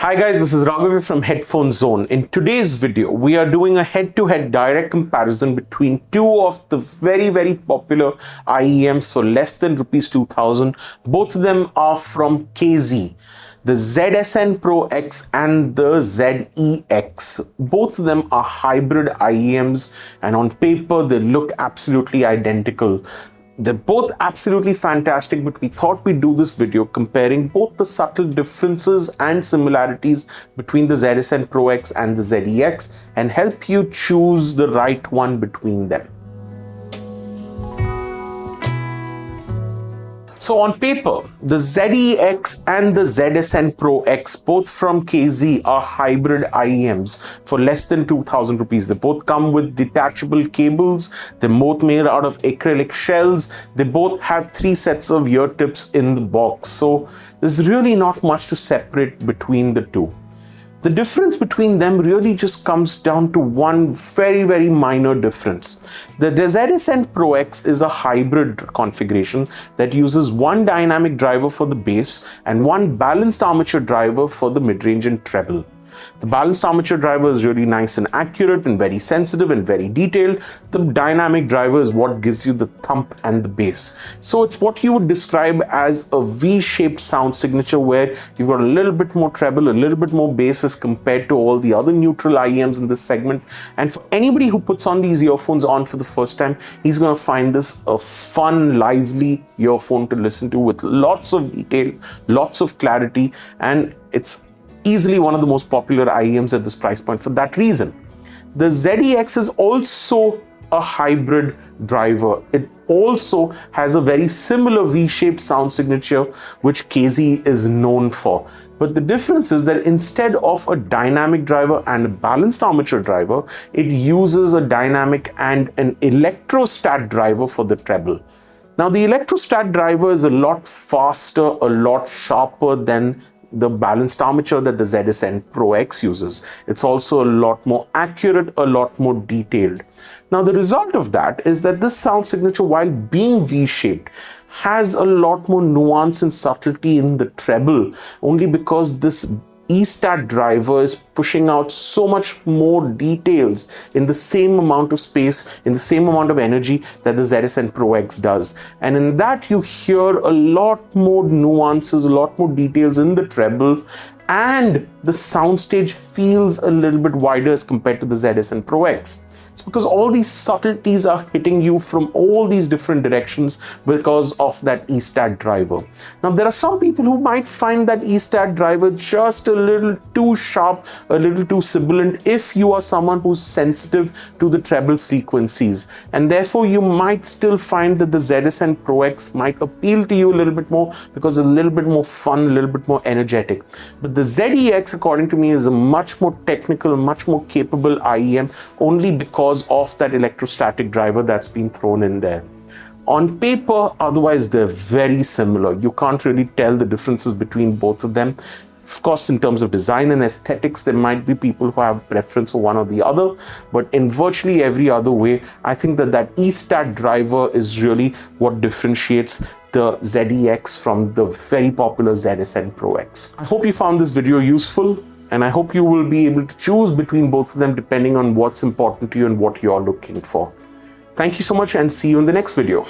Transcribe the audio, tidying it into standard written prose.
Hi guys, this is Raghav from Headphone Zone. In today's video, we are doing a head-to-head direct comparison between two of the very popular IEMs for less than rupees 2000. Both of them are from KZ, the ZSN Pro X and the ZEX. Both of them are hybrid IEMs, and on paper they look absolutely identical. They're both absolutely fantastic, but we thought we'd do this video comparing both the subtle differences and similarities between the ZSN Pro X and the ZEX and help you choose the right one between them. So on paper, the ZEX and the ZSN Pro X, both from KZ, are hybrid IEMs for less than 2000 rupees. They both come with detachable cables. They're both made out of acrylic shells. They both have 3 sets of ear tips in the box. So there's really not much to separate between the two. The difference between them really just comes down to one very minor difference. The ZSN Pro X is a hybrid configuration that uses one dynamic driver for the bass and one balanced armature driver for the mid-range and treble. The balanced armature driver is really nice and accurate and very sensitive and very detailed. The dynamic driver is what gives you the thump and the bass. So it's what you would describe as a V-shaped sound signature, where you've got a little bit more treble, a little bit more bass as compared to all the other neutral IEMs in this segment. And for anybody who puts on these earphones on for the first time, he's going to find this a fun, lively earphone to listen to with lots of detail, lots of clarity, and it's easily one of the most popular IEMs at this price point for that reason. The ZEX is also a hybrid driver. It also has a very similar V-shaped sound signature which KZ is known for. But the difference is that instead of a dynamic driver and a balanced armature driver, it uses a dynamic and an electrostat driver for the treble. Now the electrostat driver is a lot faster, a lot sharper than the balanced armature that the ZSN Pro X uses. It's also a lot more accurate, a lot more detailed. Now the result of that is that this sound signature, while being V-shaped, has a lot more nuance and subtlety in the treble, only because this E-stat driver is pushing out so much more details in the same amount of space, in the same amount of energy that the ZSN Pro X does. And in that you hear a lot more nuances, a lot more details in the treble, and the soundstage feels a little bit wider as compared to the ZSN Pro X. It's because all these subtleties are hitting you from all these different directions because of that E-stat driver. Now there are some people who might find that E-stat driver just a little too sharp, a little too sibilant if you are someone who's sensitive to the treble frequencies, and therefore you might still find that the ZSN Pro X might appeal to you a little bit more because it's a little bit more fun, a little bit more energetic. But the ZEX, according to me, is a much more technical, much more capable IEM, only because of that electrostatic driver that's been thrown in there. On paper, otherwise, they're very similar. You can't really tell the differences between both of them. Of course, in terms of design and aesthetics, there might be people who have preference for one or the other, but in virtually every other way, I think that E-stat driver is really what differentiates the ZEX from the very popular ZSN Pro X. I hope you found this video useful, and I hope you will be able to choose between both of them depending on what's important to you and what you're looking for. Thank you so much, and see you in the next video.